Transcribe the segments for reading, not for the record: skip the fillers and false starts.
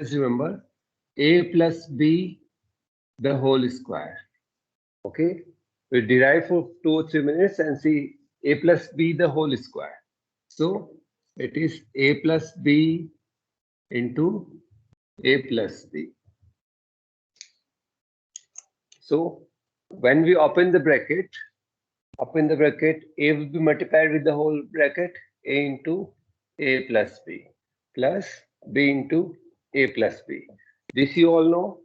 always remember a plus b the whole square. Okay, we derive for 2 or 3 minutes and see a plus b the whole square. So it is a plus b into a plus b. So when we open the bracket, a will be multiplied with the whole bracket, a into a plus b plus b into a plus b. This you all know.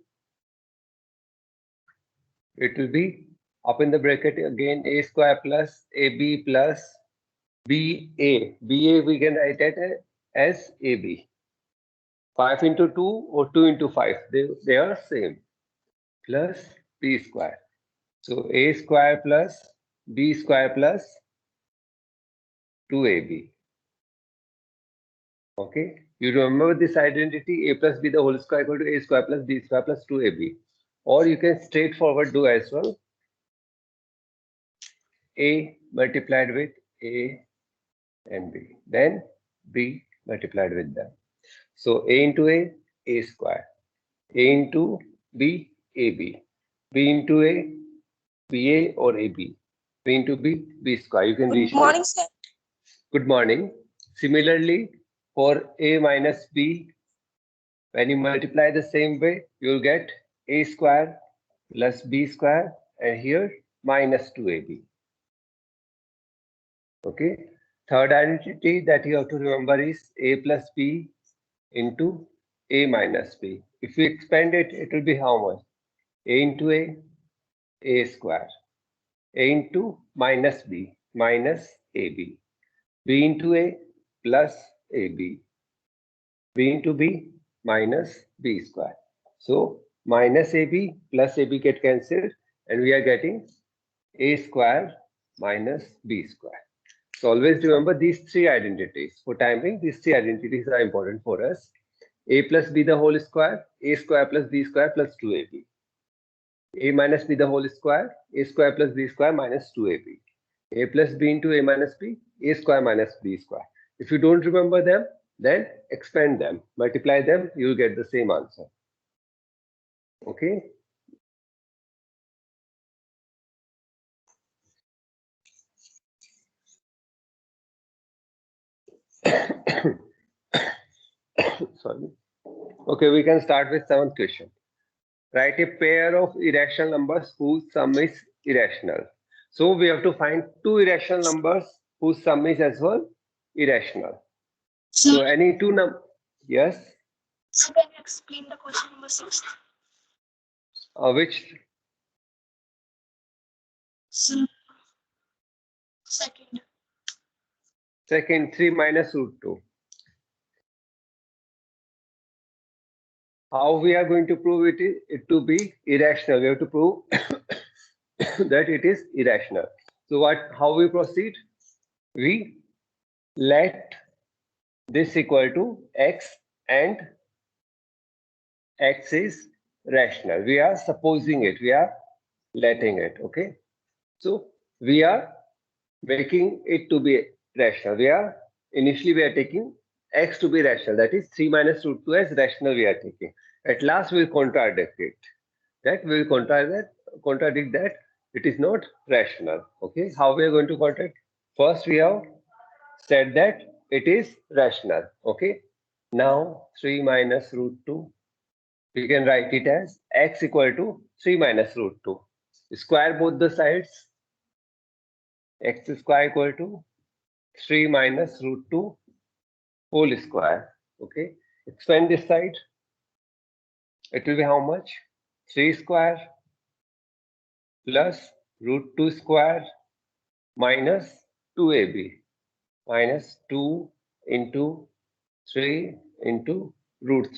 It will be open the bracket again, a square plus ab plus ba. Ba we can write it as ab. 5 into 2 or 2 into 5, they are same, plus b square. So a square plus b square plus 2ab. Okay, you remember this identity, a plus b the whole square equal to a square plus b square plus 2ab. Or you can straightforward do as well. A multiplied with a and b, then b multiplied with them. So a into a square, a into b, ab, b into a, ba or ab, b into b square. You can Good morning, sir. Good morning. Similarly, for a minus b, when you multiply the same way, you'll get a square plus b square, and here minus 2ab. Okay. Third identity that you have to remember is a plus b into a minus b. If we expand it, it will be how much? A into a square. A into minus b minus ab. B into a plus ab. B into b minus b square. So minus ab plus ab get cancelled, and we are getting a square minus b square. So always remember these three identities. For time being, these three identities are important for us. A plus b the whole square, a square plus b square plus 2ab. A minus b the whole square, a square plus b square minus 2ab. A plus b into a minus b, a square minus b square. If you don't remember them, then expand them, multiply them, you will get the same answer. Okay. Sorry. Okay, we can start with 7th question. Write a pair of irrational numbers whose sum is irrational. So we have to find two irrational numbers whose sum is as well irrational. So any two numbers. Yes. So can you explain the question number 6? Which? So, second. Second, 3 minus root 2. How we are going to prove it to be irrational? We have to prove that it is irrational. So how we proceed? We let this equal to x, and x is rational. We are supposing it. We are letting it. Okay. So we are making it to be rational. Initially we are taking x to be rational. That is 3 minus root 2 as rational we are taking. At last we will contradict it. That we will contradict that it is not rational. Okay. How we are going to contradict? First we have said that it is rational. Okay. Now 3 minus root 2, we can write it as x equal to 3 minus root 2. Square both the sides. X square equal to 3 minus root 2 whole square. Okay. Expand this side. It will be how much? 3 square plus root 2 square minus 2ab minus 2 into 3 into root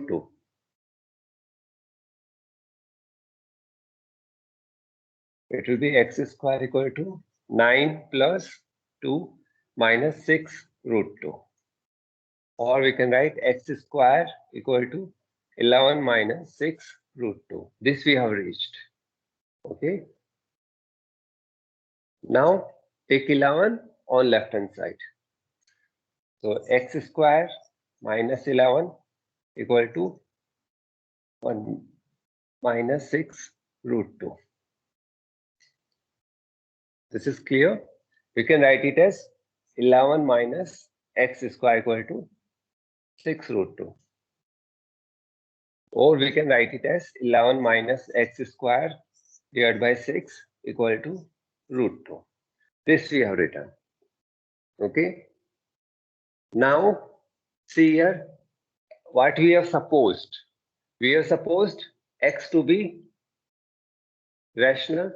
2. It will be x square equal to 9 plus 2 minus 6 root 2. Or we can write x square equal to 11 minus 6 root 2. This we have reached. Okay. Now take 11 on left hand side. So x square minus 11 equal to 1 minus 6 root 2. This is clear. We can write it as 11 minus x square equal to 6 root 2. Or we can write it as 11 minus x square divided by 6 equal to root 2. This we have written. Okay. Now, see here what we have supposed. We have supposed x to be rational.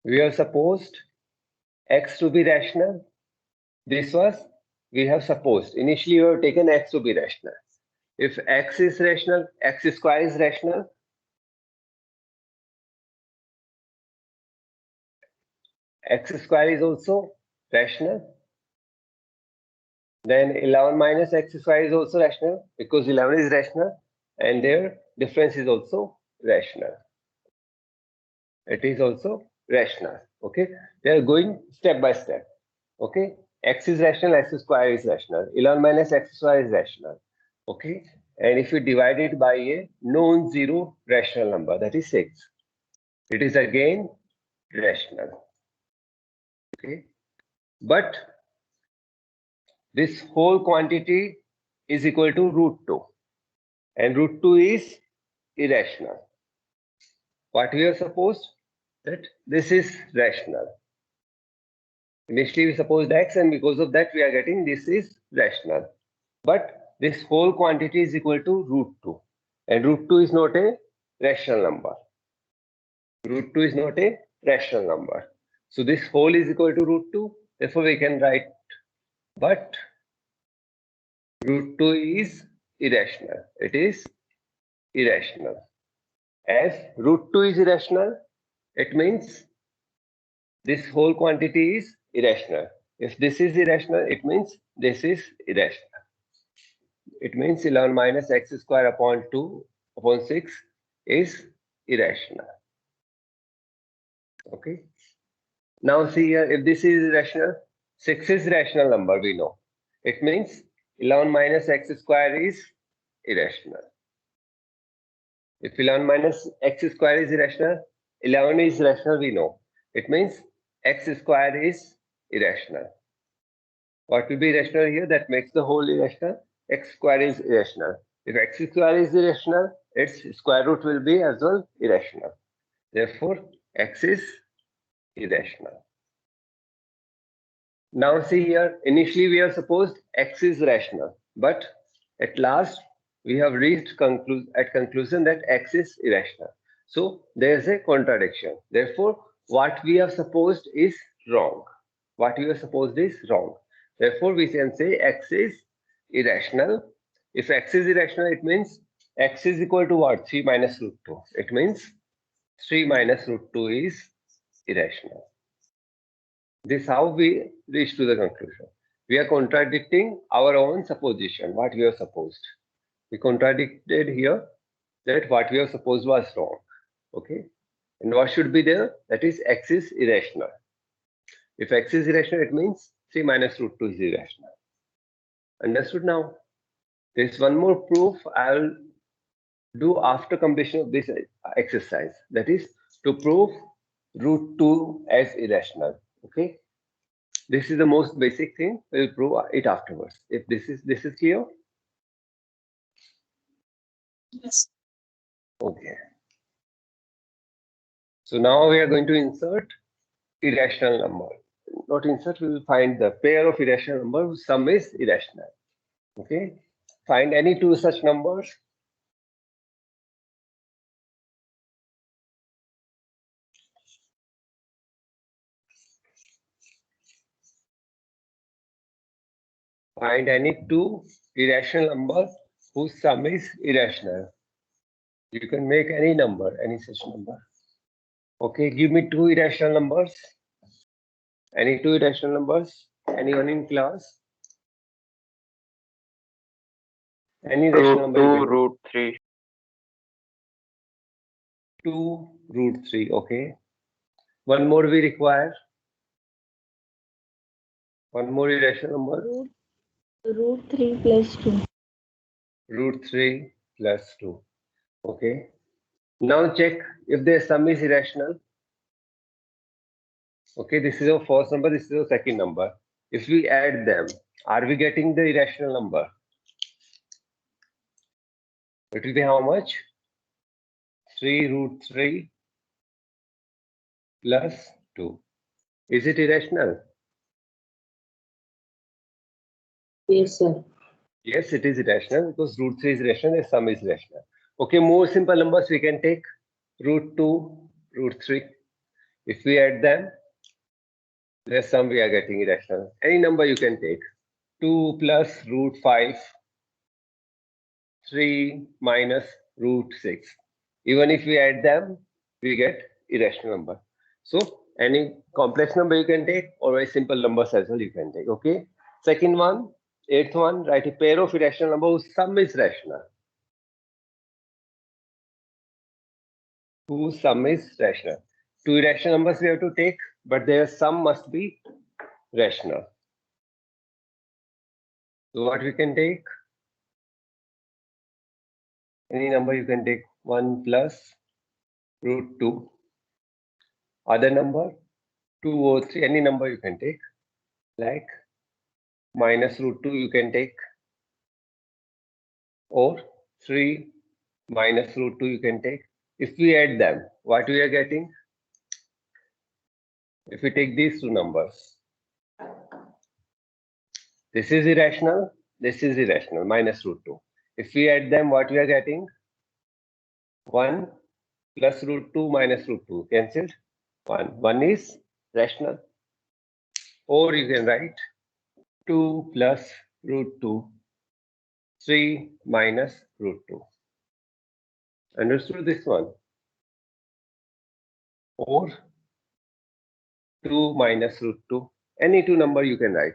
We have supposed x to be rational. This was we have supposed. Initially, we have taken x to be rational. If x is rational, x square is rational. X square is also rational. Then 11 minus x square is also rational because 11 is rational and their difference is also rational. It is also rational. Okay. They are going step by step. Okay. X is rational, x square is rational. 11 minus x square is rational. Okay. And if you divide it by a non-zero rational number, that is 6, it is again rational. Okay. But this whole quantity is equal to root 2. And root 2 is irrational. What we have supposed? That this is rational. Initially we supposed x, and because of that we are getting this is rational. But this whole quantity is equal to root 2. And root 2 is not a rational number. Root 2 is not a rational number. So this whole is equal to root 2. Therefore we can write, but root 2 is irrational. It is irrational. As root 2 is irrational, it means this whole quantity is irrational. If this is irrational, it means this is irrational. It means 11 minus x square upon 2 upon 6 is irrational. Okay. Now see here, if this is irrational, 6 is rational number, we know. It means 11 minus x square is irrational. If 11 minus x square is irrational, 11 is rational, we know. It means x square is irrational. What will be irrational here? That makes the whole irrational. X square is irrational. If x square is irrational, its square root will be as well irrational. Therefore, x is irrational. Now see here, initially we have supposed x is rational, but at last we have reached conclusion that x is irrational. So there is a contradiction. Therefore, what we have supposed is wrong. What we have supposed is wrong. Therefore, we can say x is irrational. If x is irrational, it means x is equal to what? 3 minus root 2. It means 3 minus root 2 is irrational. This is how we reach to the conclusion. We are contradicting our own supposition, what we have supposed. We contradicted here that what we have supposed was wrong. Okay. And what should be there? That is x is irrational. If x is irrational, it means 3 minus root 2 is irrational. Understood now? There is one more proof I will do after completion of this exercise. That is to prove root 2 as irrational. Okay. This is the most basic thing. We'll prove it afterwards. If this is clear. Yes. Okay. So now we are going to insert irrational number. Not insert, we will find the pair of irrational numbers whose sum is irrational. Okay. Find any two such numbers. Find any two irrational numbers whose sum is irrational. You can make any number, any such number. Okay, give me two irrational numbers. Any two irrational numbers? Anyone in class? Any irrational number? 2 root 3. 2 root 3. Okay. One more we require. One more irrational number. Root 3 plus 2. Root 3 plus 2. Okay. Now check if their sum is irrational. Okay, this is our first number, this is our second number. If we add them, are we getting the irrational number? It will be how much? 3 root 3 plus 2. Is it irrational? Yes, sir. Yes, it is irrational because root 3 is irrational and sum is irrational. Okay, more simple numbers we can take root 2, root 3. If we add them, there's sum we are getting irrational. Any number you can take. 2 plus root 5, 3 minus root 6. Even if we add them, we get irrational number. So any complex number you can take or very simple numbers as well you can take. Okay. Second one, eighth one, write a pair of irrational number whose sum is rational. Whose sum is rational. Two irrational numbers we have to take, but their sum must be rational. So what we can take? Any number you can take 1 plus root 2. Other number 2 or 3, any number you can take, like minus root 2 you can take, or 3 minus root 2 you can take. If we add them, what we are getting? If we take these two numbers, this is irrational, this is irrational, minus root 2. If we add them, what we are getting? 1 plus root 2 minus root 2, cancelled. 1. 1 is rational. Or you can write 2 plus root 2, 3 minus root 2. Understood this one? Or 2 minus root 2. Any two number you can write.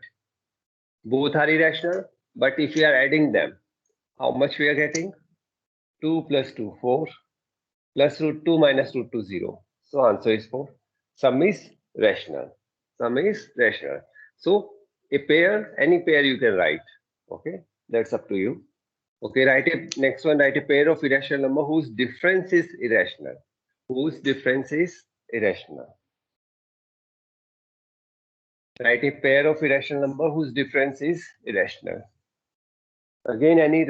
Both are irrational, but if we are adding them, how much we are getting? 2 plus 2, 4, plus root 2 minus root 2, 0. So answer is 4. Sum is rational. Sum is rational. So a pair, any pair you can write. Okay, that's up to you. Okay, write a next one. Write a pair of irrational number whose difference is irrational. Whose difference is irrational. Write a pair of irrational number whose difference is irrational. Again, any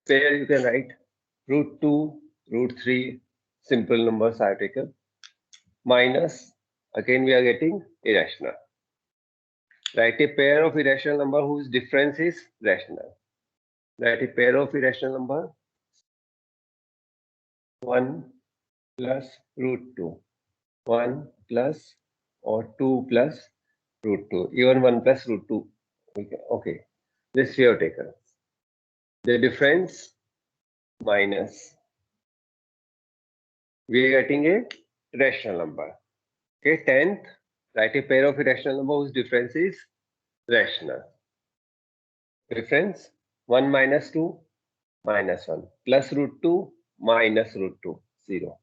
pair you can write. Root 2, root 3, simple numbers are taken. Minus, again we are getting irrational. Write a pair of irrational number whose difference is rational. Write a pair of irrational number 1 plus root 2. 1 plus or 2 plus root 2. Even 1 plus root 2. Okay. This we have taken. The difference minus. We are getting a rational number. Okay. 10th, write a pair of irrational number whose difference is rational. Difference 1 minus 2 minus 1 plus root 2 minus root 2, 0.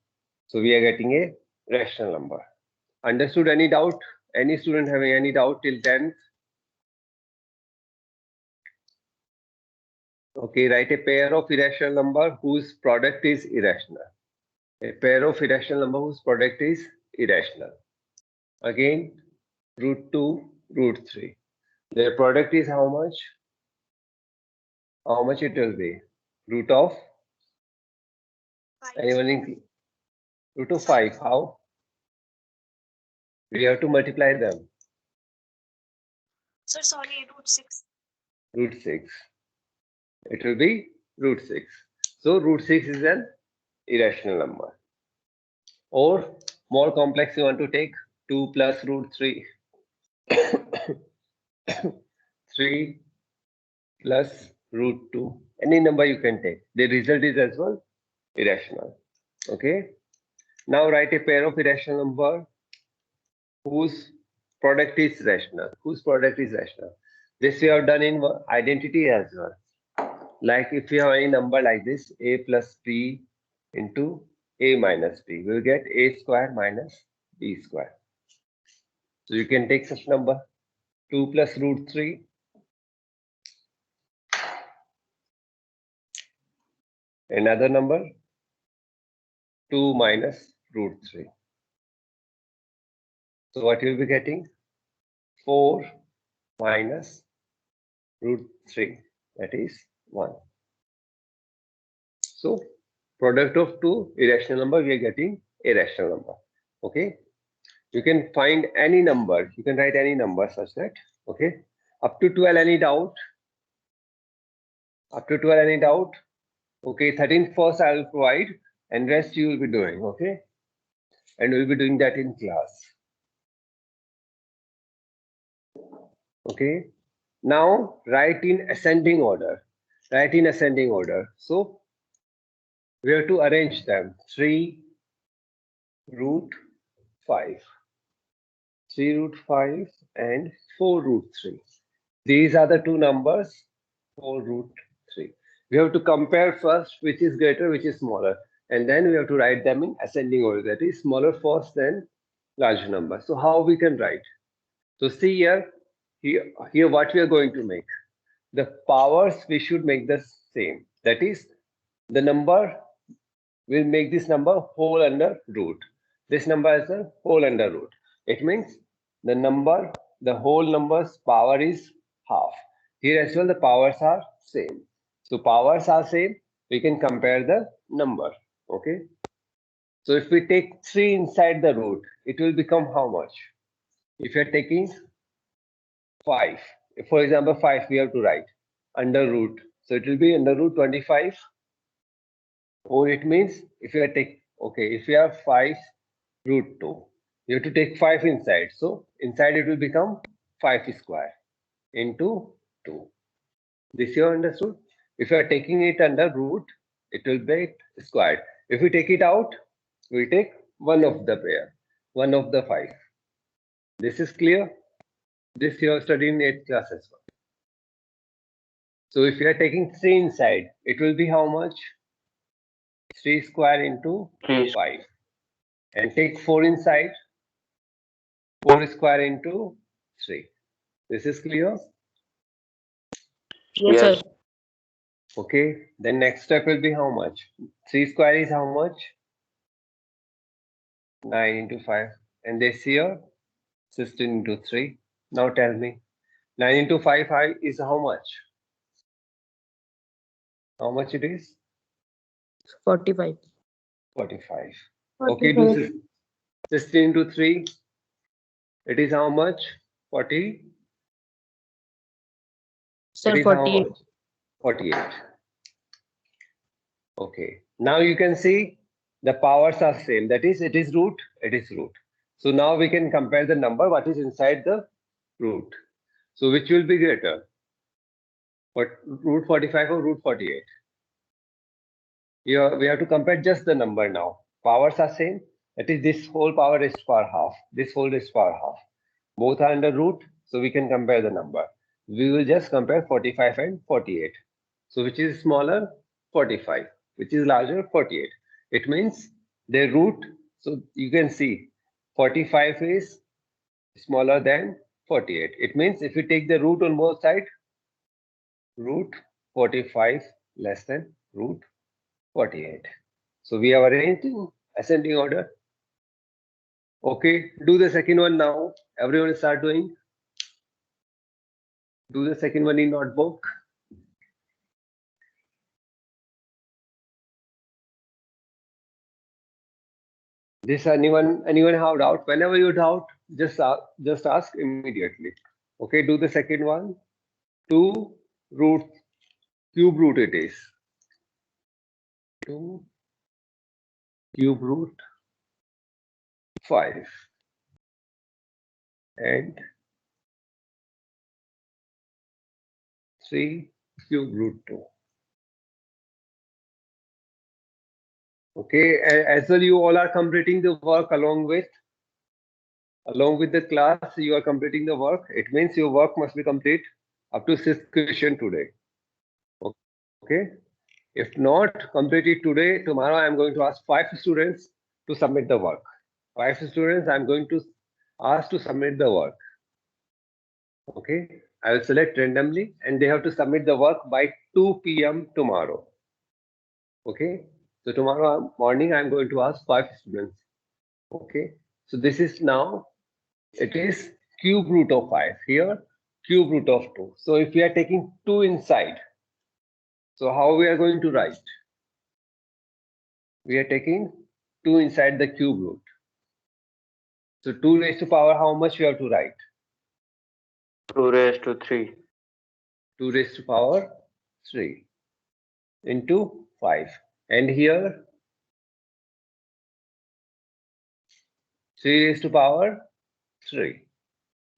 So we are getting a rational number. Understood? Any doubt? Any student having any doubt till 10th? Okay, write a pair of irrational number whose product is irrational. A pair of irrational number whose product is irrational. Again, root 2, root 3. Their product is how much? How much it will be? Root of? Anyone in? Root of 5. How? We have to multiply them. Sir, sorry, root 6. Root 6. It will be root 6. So root 6 is an irrational number. Or more complex you want to take 2 plus root 3. 3 plus root 2. Any number you can take. The result is as well irrational. Okay. Now write a pair of irrational number whose product is rational. Whose product is rational. This we have done in identity as well. Like if you have any number like this, a plus b into a minus b, we will get a square minus b square. So you can take such number. 2 plus root 3. Another number, 2 minus root 3. So what you'll be getting? 4 minus root 3, that is 1. So product of two irrational number, we are getting a rational number. Okay. You can find any number. You can write any number such that. Okay. Up to 12, any doubt? Up to 12, any doubt? Okay. 13 first I will provide and rest you will be doing. Okay. And we'll be doing that in class. Okay. Now write in ascending order. Write in ascending order. So we have to arrange them. 3 root 5. 3 root 5 and 4 root 3. These are the two numbers, 4 root 3. We have to compare first which is greater, which is smaller. And then we have to write them in ascending order. That is smaller first, then larger number. So how we can write? So see here what we are going to make. The powers we should make the same. That is the number, we'll make this number whole under root. This number is a whole under root. It means the whole number's power is half. Here as well, the powers are same. So powers are same. We can compare the number. Okay. So if we take 3 inside the root, it will become how much? If you're taking 5, for example, 5 we have to write under root. So it will be under root 25. Or it means if you are if you have 5 root 2, you have to take 5 inside. So inside it will become 5 square into 2. This you understood? If you are taking it under root, it will be squared. If we take it out, we take one of the pair, one of the 5. This is clear? This you are studying in 8th class as well. So if you are taking 3 inside, it will be how much? 3 square into 5. And take 4 inside, 4 square into 3. This is clear? Yes, sir. Okay, then next step will be how much? 3 square is how much? 9 into 5. And this here, 16 into 3. Now tell me, 9 into 5 is how much? How much it is? 45. 45. Okay, do 16 into 3. It is how much? 40? Sir, 48. 48. Okay. Now you can see the powers are same. That is, it is root. So now we can compare the number what is inside the root. So which will be greater? What, root 45 or root 48? Here we have to compare just the number now. Powers are same. That is, this whole power is power half. This whole is power half. Both are under root, so we can compare the number. We will just compare 45 and 48. So which is smaller? 45. Which is larger? 48. It means the root, so you can see 45 is smaller than 48. It means if you take the root on both sides, root 45 less than root 48. So we have arranged in ascending order. Okay, do the second one now. Everyone start doing. Do the second one in notebook. This anyone have doubt? Whenever you doubt, just ask immediately. Okay, do the second one. 2 root cube root it is. 2 cube root 5 and 3 cube root 2. Okay, as well you all are completing the work along with the class. You are completing the work. It means your work must be complete up to 6th question today. Okay, if not completed today, tomorrow I am going to ask 5 students to submit the work. 5 students I am going to ask to submit the work. Okay, I will select randomly and they have to submit the work by 2 p.m. tomorrow. Okay, so tomorrow morning I'm going to ask 5 students. Okay, so this is now, it is cube root of 5. Here, cube root of 2. So if we are taking 2 inside, so how we are going to write? We are taking 2 inside the cube root. So 2 raised to power, how much we have to write? 2 raised to 3. 2 raised to power 3 into 5. And here 3 raised to power 3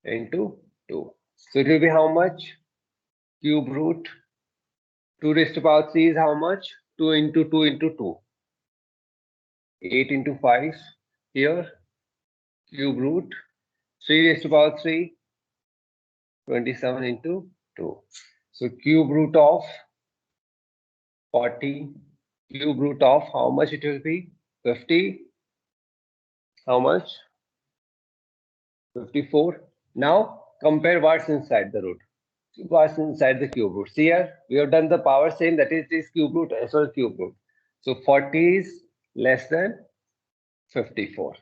into 2. So it will be how much? Cube root 2 raised to power 3 is how much? 2 into 2 into 2. 8 into 5. Here cube root 3 raised to power 3, 27 into 2. So cube root of 40, cube root of how much it will be? 50. How much? 54. Now compare what's inside the root. What's inside the cube root. See here, we have done the power same, that is cube root as well as cube root. So 40 is less than 54.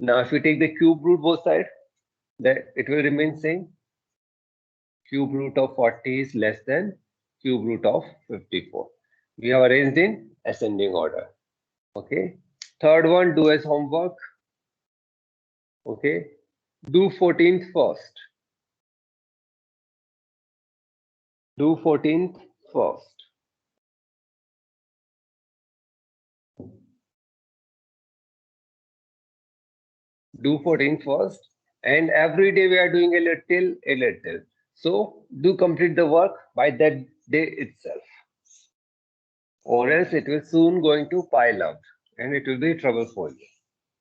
Now if we take the cube root both sides, that it will remain same. Cube root of 40 is less than cube root of 54. We have arranged in ascending order. Okay. Third one, do as homework. Okay. Do 14th first. Do 14th first. Do 14th first. And every day we are doing a little. So do complete the work by that day itself. Or else it will soon going to pile up and it will be trouble for you.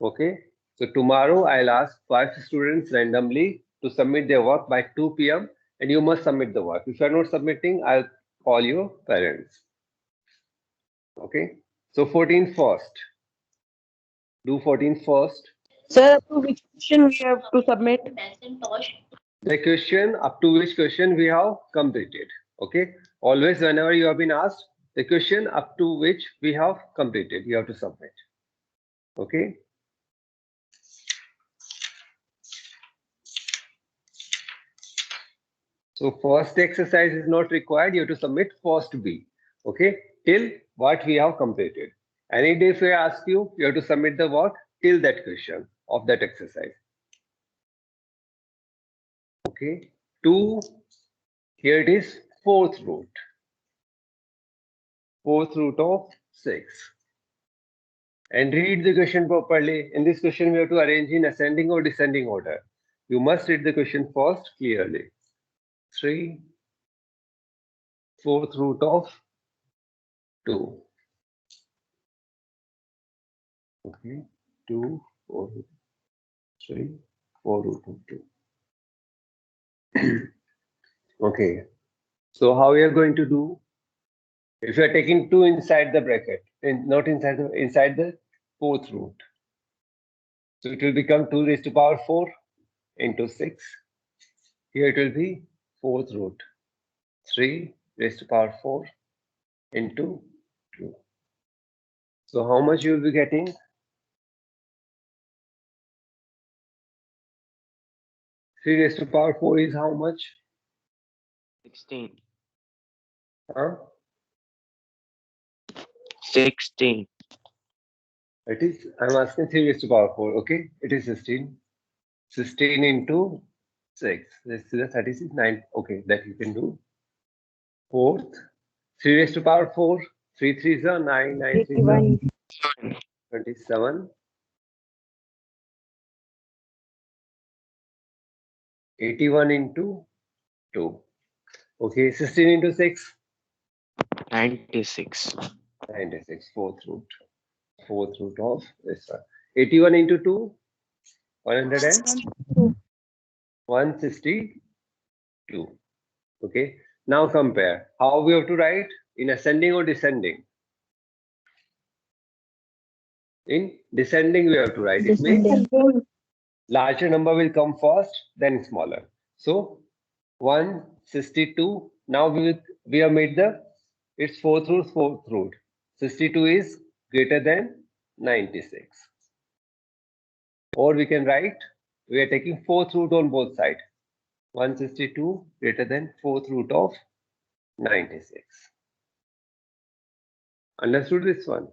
Okay. So tomorrow I'll ask 5 students randomly to submit their work by 2 p.m. and you must submit the work. If you are not submitting, I'll call your parents. Okay. So 14th first. Do 14th first. Sir, up to which question we have to submit? The question up to which question we have completed. Okay. Always whenever you have been asked, the question up to which we have completed, you have to submit. Okay. So first exercise is not required. You have to submit first B. Okay. Till what we have completed. Any day if I ask you, you have to submit the work till that question of that exercise. Okay. 2. Here it is fourth root. Fourth root of 6. And read the question properly. In this question, we have to arrange in ascending or descending order. You must read the question first clearly. 3. Fourth root of 2. Okay. 2, 4, 3, 4 root of 2. Okay. So how we are going to do? If you are taking 2 inside the bracket, and not inside the fourth root. So it will become 2 raised to power 4 into 6. Here it will be fourth root. 3 raised to power 4 into 2. So how much you will be getting? 3 raised to power 4 is how much? 16. Huh? 16. It is, I'm asking 3 raised to power 4, okay? It is 16. 16 into 6. This is the 36, 9. Okay, that you can do. Fourth, 3 raised to power 4. 3 3s are 9, 9 3s are 27. 81 into 2. Okay, 16 into 6. 96. 96, fourth root. Fourth root of this one. 81 into 2. 162. Okay. Now compare. How we have to write? In ascending or descending? In descending we have to write. It means larger number will come first, then smaller. So 162. Now we have made its fourth root. 62 is greater than 96. Or we can write, we are taking fourth root on both sides. 162 greater than fourth root of 96. Understood this one?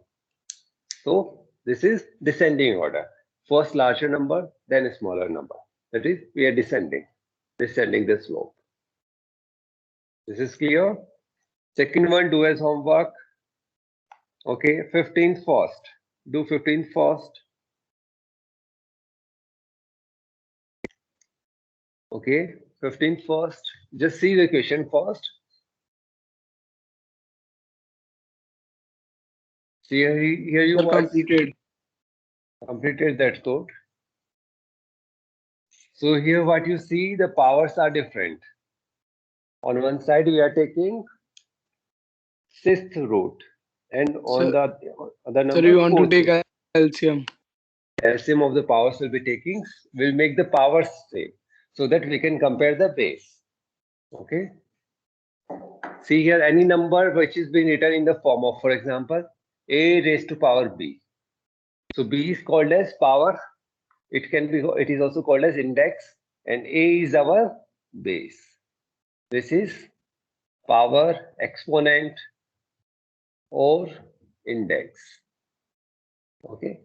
So this is descending order. First larger number, then a smaller number. That is, we are descending the slope. This is clear? Second one, do as homework. Okay, 15th first. Do 15th first. Okay, 15th first. Just see the question first. See here you completed that code. So here what you see, the powers are different. On one side we are taking sixth root, and on the other number. Sir, you want to take a LCM? LCM of the powers will make the powers same, so that we can compare the base. Okay. See here, any number which is being written in the form of, for example, a raised to power b. So b is called as power. It is also called as index, and a is our base. This is power, exponent, or index. Okay,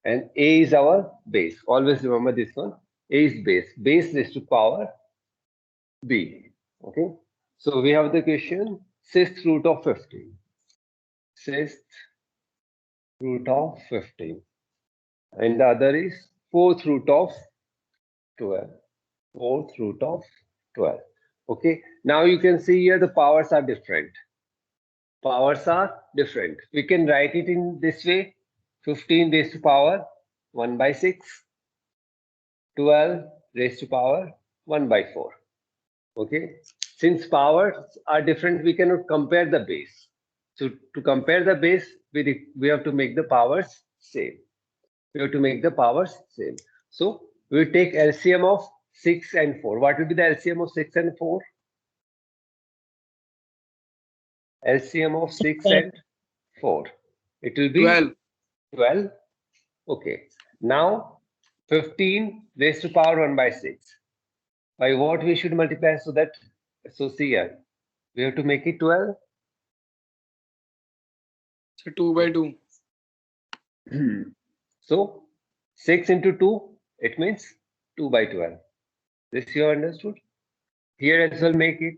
and a is our base. Always remember this one. A is base. Base raised to power b. Okay, so we have the question sixth root of 15. Sixth root of 15, and the other is fourth root of 12. Fourth root of 12. Okay, now you can see here the powers are different. Powers are different. We can write it in this way: 15 raised to power 1 by 6, 12 raised to power 1 by 4. Okay, since powers are different, we cannot compare the base. So to compare the base, we have to make the powers same. We have to make the powers same. So we will take LCM of 6 and 4. What will be the LCM of 6 and 4? LCM of 6 and 4. It will be 12. 12. Okay. Now 15 raised to power 1 by 6. By what we should multiply so see here, we have to make it 12. So 2 by 2. So 6 into 2, it means 2 by 12. This you understood? Here as well make it.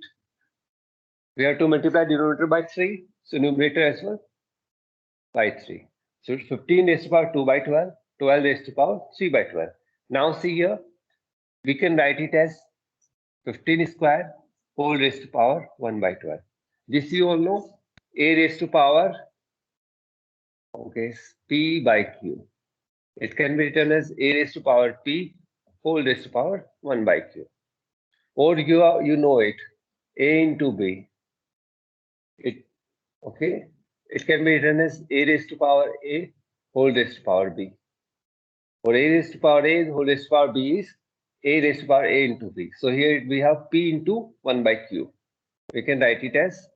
We have to multiply denominator by 3. So numerator as well by 3. So 15 raised to power 2 by 12. 12 raised to power 3 by 12. Now see here, we can write it as 15 square whole raised to power 1 by 12. This you all know. A raised to power, okay, P by Q. It can be written as A raised to power P whole raised to power 1 by Q. Or you know it, A into B. Okay, it can be written as A raised to power A whole raised to power B. Or A raised to power A whole raised to power B is A raised to power A into B. So here we have P into 1 by Q. We can write it as,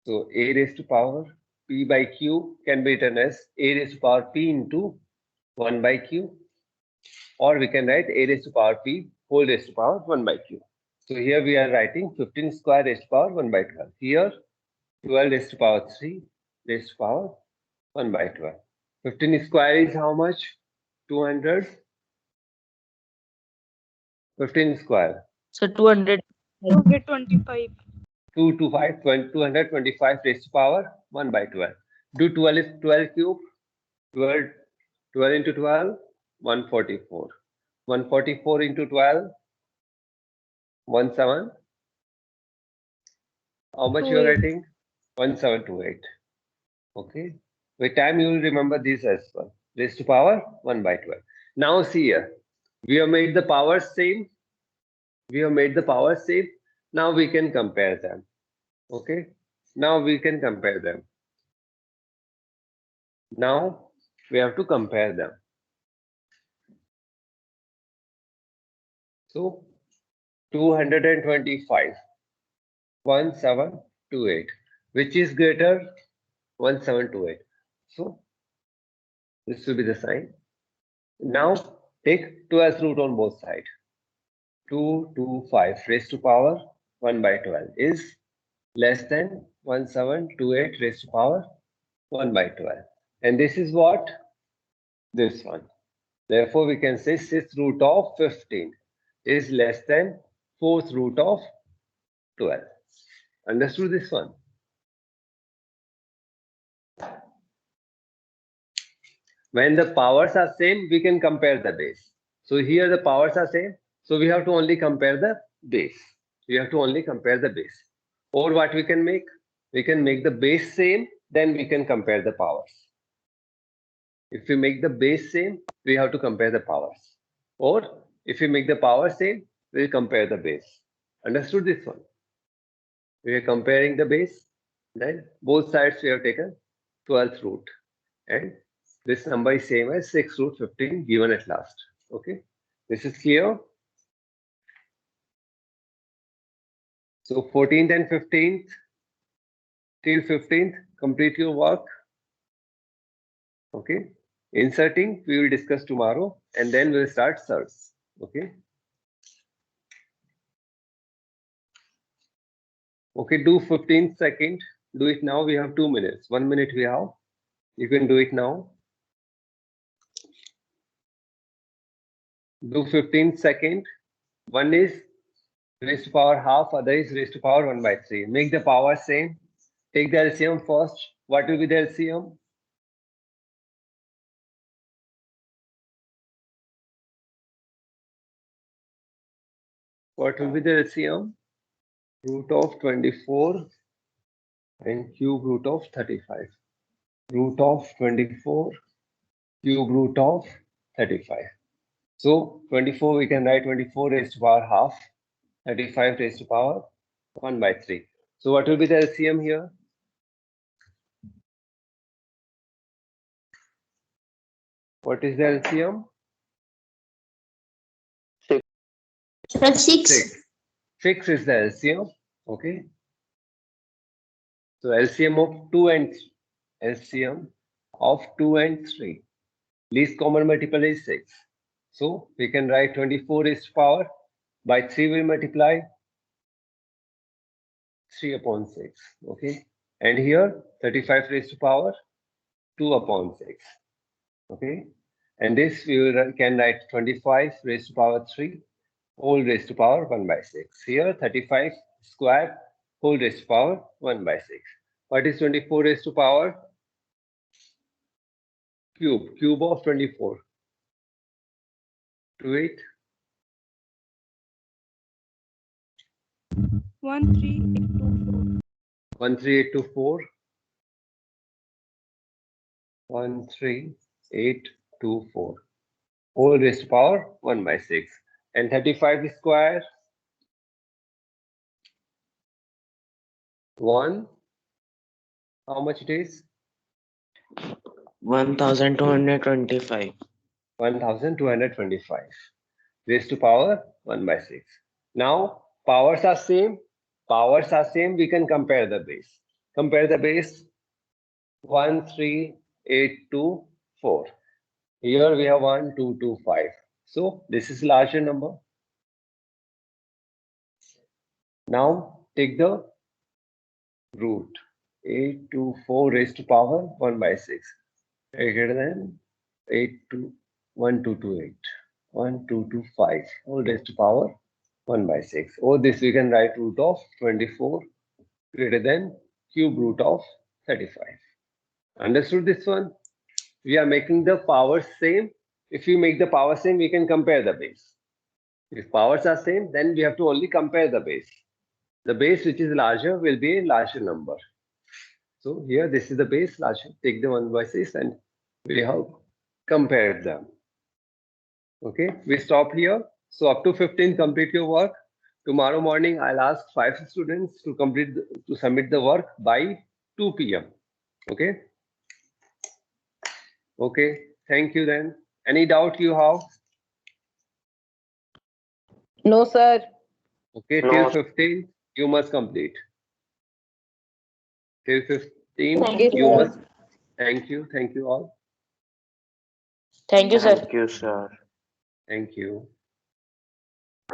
so A raised to power P by Q can be written as A raised to power P into 1 by Q. Or we can write A raised to power P whole raised to power 1 by Q. So here we are writing 15 square raised to power 1 by 12. Here 12 raised to power 3 raised to power 1 by 12. 15 square is how much? 200. 15 square. So 200. 225. 225 raised to power 1 by 12. Do 12 is 12 cube. 12 into 12, 144. 144 into 12, 17. How much you are getting? 1728. Okay. With time you will remember this as well. Raised to power 1 by 12. Now see here. We have made the powers same. Now we can compare them. Okay. Now we can compare them. Now we have to compare them. So 225. 1728. Which is greater? 1728. So this will be the sign. Now take 12th root on both sides. 225 raised to power 1 by 12 is less than 1728 raised to power 1 by 12. And this is what? This one. Therefore, we can say 6th root of 15 is less than 4th root of 12. Understood this one? When the powers are same, we can compare the base. So here the powers are same. So we have to only compare the base. We have to only compare the base. Or what we can make? We can make the base same, then we can compare the powers. If we make the base same, we have to compare the powers. Or if we make the power same, we'll compare the base. Understood this one? We are comparing the base, then both sides we have taken 12th root. And this number is same as 6 root 15 given at last. Okay, this is clear. So 14th and 15th till 15th, complete your work. Okay, inserting we will discuss tomorrow, and then we'll start search. Okay. Okay, do 15 seconds. Do it now. We have 2 minutes. 1 minute we have. You can do it now. Do 15 seconds. One is raised to power half, other is raised to power 1 by 3. Make the power same. Take the LCM first. What will be the LCM? What will be the LCM? Root of 24 and cube root of 35. Root of 24, cube root of 35. So 24 we can write 24 raised to power half, 35 raised to power 1 by 3. So what will be the LCM here? What is the LCM? 6. 6 is the LCM. Okay. So LCM of 2 and 3. Least common multiple is 6. So we can write 24 raised to power by 3 we multiply 3 upon 6. Okay. And here 35 raised to power 2 upon 6. Okay. And this we can write 25 raised to power 3 whole raised to power 1 by 6. Here 35 square whole raised to power 1 by 6. What is 24 raised to power? Cube of 24. 28. 13824. 13824. 13824. Whole raised to power 1 by 6. And 35 square 1. How much it is? 1225. 1225 raised to power 1 by 6. Now powers are same. Powers are same. We can compare the base. Compare the base. 13824. Here we have 1225. So this is larger number. Now take the root. 824 raised to power 1 by 6. Greater than 1228. 1225 whole raised to power 1 by 6. Or this we can write root of 24 greater than cube root of 35. Understood this one? We are making the powers same. If we make the power same, we can compare the base. If powers are same, then we have to only compare the base. The base which is larger will be a larger number. So here this is the base larger. Take the 1 by 6 and we have compared them. Okay, we stop here. So up to 15 complete your work. Tomorrow morning I'll ask 5 students to submit the work by 2 p.m. Okay. Okay, thank you then. Any doubt you have? No, sir. Okay, No. till 15 you must complete. Till 15 Thank you, you sir. must. Thank you all. Thank you, sir. Thank you, sir. Thank you.